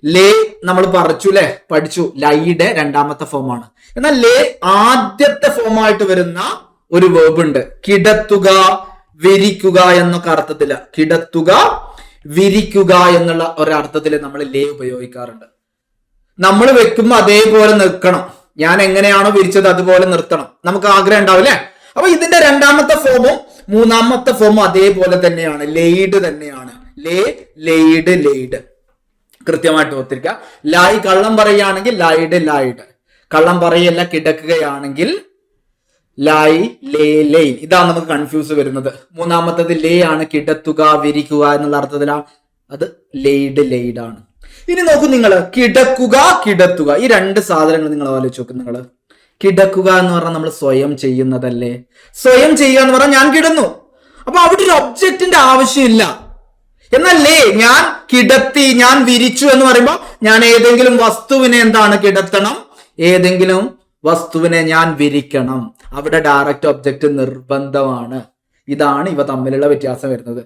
ലേ നമ്മൾ പഠിച്ചു ലൈയുടെ രണ്ടാമത്തെ ഫോമാണ്. എന്നാൽ ലേ ആദ്യത്തെ ഫോമായിട്ട് വരുന്ന ഒരു വേർബ് ഉണ്ട്, കിടത്തുക, വിരിക്കുക എന്നൊക്കെ അർത്ഥത്തില്. കിടത്തുക, വിരിക്കുക എന്നുള്ള ഒരർത്ഥത്തില് നമ്മൾ ലേ ഉപയോഗിക്കാറുണ്ട്. നമ്മൾ വെക്കുമ്പോ അതേപോലെ നിൽക്കണം, ഞാൻ എങ്ങനെയാണോ വിരിച്ചത് അതുപോലെ നിർത്തണം, നമുക്ക് ആഗ്രഹം ഉണ്ടാവും അല്ലെ. അപ്പൊ ഇതിന്റെ രണ്ടാമത്തെ ഫോമും മൂന്നാമത്തെ ഫോമും അതേപോലെ തന്നെയാണ്, ലെയ്ഡ് തന്നെയാണ്. ലെയ്ഡ് കൃത്യമായിട്ട് ഓർത്തിരിക്കുക. ലൈ കള്ളം പറയുകയാണെങ്കിൽ ലൈഡ്. കള്ളം പറയല്ല കിടക്കുകയാണെങ്കിൽ ലൈൻ. ഇതാണ് നമുക്ക് കൺഫ്യൂസ് വരുന്നത്. മൂന്നാമത്തത് ലേ ആണ്, കിടത്തുക, വിരിക്കുക എന്നുള്ള അർത്ഥത്തിലാണ്. അത് ലെയ്ഡ് ആണ്. ഇനി നോക്കൂ നിങ്ങൾ, കിടത്തുക ഈ രണ്ട് സാധനങ്ങൾ നിങ്ങൾ ആലോചിച്ച് നോക്കും. നിങ്ങൾ കിടക്കുക എന്ന് പറഞ്ഞാൽ നമ്മൾ സ്വയം ചെയ്യുന്നതല്ലേ. സ്വയം ചെയ്യുക എന്ന് പറഞ്ഞാൽ ഞാൻ കിടന്നു, അപ്പൊ അവിടെ ഒരു ഒബ്ജക്റ്റിന്റെ ആവശ്യമില്ല. എന്നല്ലേ ഞാൻ കിടത്തി, ഞാൻ വിരിച്ചു എന്ന് പറയുമ്പോൾ ഞാൻ ഏതെങ്കിലും വസ്തുവിനെ എന്താണ് കിടത്തണം, ഏതെങ്കിലും വസ്തുവിനെ ഞാൻ വിരിക്കണം. അവിടെ ഡയറക്റ്റ് ഒബ്ജക്റ്റ് നിർബന്ധമാണ്. ഇതാണ് ഇവ തമ്മിലുള്ള വ്യത്യാസം വരുന്നത്.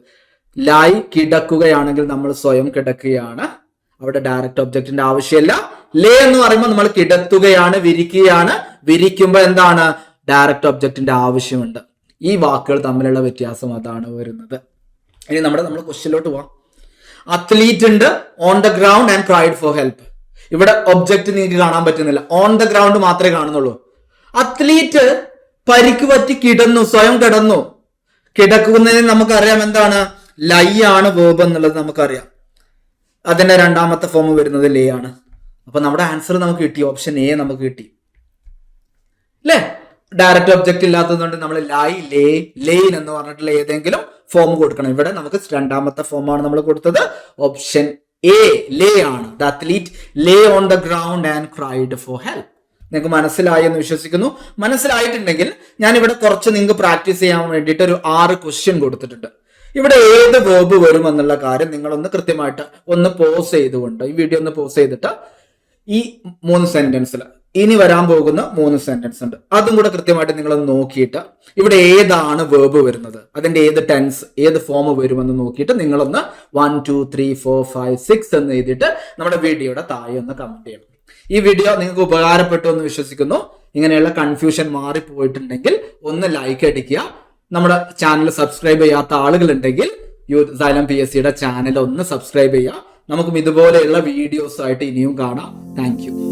ലൈ കിടക്കുകയാണെങ്കിൽ നമ്മൾ സ്വയം കിടക്കുകയാണ്, അവിടെ ഡയറക്റ്റ് ഒബ്ജക്റ്റിന്റെ ആവശ്യമില്ല. ലേ എന്ന് പറയുമ്പോൾ നമ്മൾ കിടത്തുകയാണ്, വിരിക്കുകയാണ്. വിരിക്കുമ്പോൾ എന്താണ്? ഡയറക്റ്റ് ഒബ്ജക്റ്റിന്റെ ആവശ്യമുണ്ട്. ഈ വാക്കുകൾ തമ്മിലുള്ള വ്യത്യാസം അതാണ് വരുന്നത്. ഇനി നമ്മൾ ക്വസ്റ്റ്യനിലോട്ട് പോവാം. അത്ലീറ്റ് ഉണ്ട്, on the ground and cried for help. ഇവിടെ ഒബ്ജക്റ്റ് നിങ്ങൾക്ക് കാണാൻ പറ്റുന്നില്ല, ഓൺ ദ ഗ്രൗണ്ട് മാത്രമേ കാണുന്നുള്ളൂ. അത്ലീറ്റ് പരിക്ക് പറ്റി കിടന്നു, സ്വയം കിടന്നു. കിടക്കുന്നതിന് നമുക്കറിയാം എന്താണ്? ലൈ ആണ് വേർബ് എന്നുള്ളത് നമുക്കറിയാം. അതിന്റെ രണ്ടാമത്തെ ഫോം വരുന്നത് ലേ ആണ്. അപ്പൊ നമ്മുടെ ആൻസർ നമുക്ക് കിട്ടി, ഓപ്ഷൻ എ നമുക്ക് കിട്ടി അല്ലേ. ഡയറക്റ്റ് ഒബ്ജക്റ്റ് ഇല്ലാത്തതുകൊണ്ട് നമ്മൾ ലെയിൻ എന്ന് പറഞ്ഞിട്ടുള്ള ഏതെങ്കിലും ഫോം കൊടുക്കണം. ഇവിടെ നമുക്ക് രണ്ടാമത്തെ ഫോമാണ് നമ്മൾ കൊടുത്തത്, ഓപ്ഷൻ എ ലേ ആണ്. The athlete lay on the ground and cried for help. നിങ്ങൾക്ക് മനസ്സിലായി എന്ന് വിശ്വസിക്കുന്നു. മനസ്സിലായിട്ടുണ്ടെങ്കിൽ ഞാൻ ഇവിടെ കുറച്ച് നിങ്ങൾക്ക് പ്രാക്ടീസ് ചെയ്യാൻ വേണ്ടിയിട്ട് ഒരു 6 ക്വസ്റ്റ്യൻ കൊടുത്തിട്ടുണ്ട്. ഇവിടെ ഏത് വേർബ് വരും എന്നുള്ള കാര്യം നിങ്ങളൊന്ന് കൃത്യമായിട്ട് ഒന്ന് പോസ് ചെയ്തുകൊണ്ട്, ഈ വീഡിയോ ഒന്ന് പോസ് ചെയ്തിട്ട് ഈ 3 സെന്റൻസിൽ ഇനി വരാൻ പോകുന്ന 3 സെന്റൻസ് ഉണ്ട്, അതും കൂടെ കൃത്യമായിട്ട് നിങ്ങളൊന്ന് നോക്കിയിട്ട് ഇവിടെ ഏതാണ് വേർബ് വരുന്നത്, അതിന്റെ ഏത് ടെൻസ്, ഏത് ഫോം വരുമെന്ന് നോക്കിയിട്ട് നിങ്ങളൊന്ന് 1 2 3 4 5 6 എന്ന് എഴുതിയിട്ട് നമ്മുടെ വീഡിയോയുടെ താഴെ ഒന്ന് കമന്റ് ചെയ്യണം. ഈ വീഡിയോ നിങ്ങൾക്ക് ഉപകാരപ്പെട്ടു എന്ന് വിശ്വസിക്കുന്നു. ഇങ്ങനെയുള്ള കൺഫ്യൂഷൻ മാറിപ്പോയിട്ടുണ്ടെങ്കിൽ ഒന്ന് ലൈക്ക് അടിക്കുക. നമ്മുടെ ചാനൽ സബ്സ്ക്രൈബ് ചെയ്യാത്ത ആളുകളുണ്ടെങ്കിൽ Xylem PSCയുടെ ചാനൽ ഒന്ന് സബ്സ്ക്രൈബ് ചെയ്യുക. നമുക്കും ഇതുപോലെയുള്ള വീഡിയോസ് ആയിട്ട് ഇനിയും കാണാം. Thank you.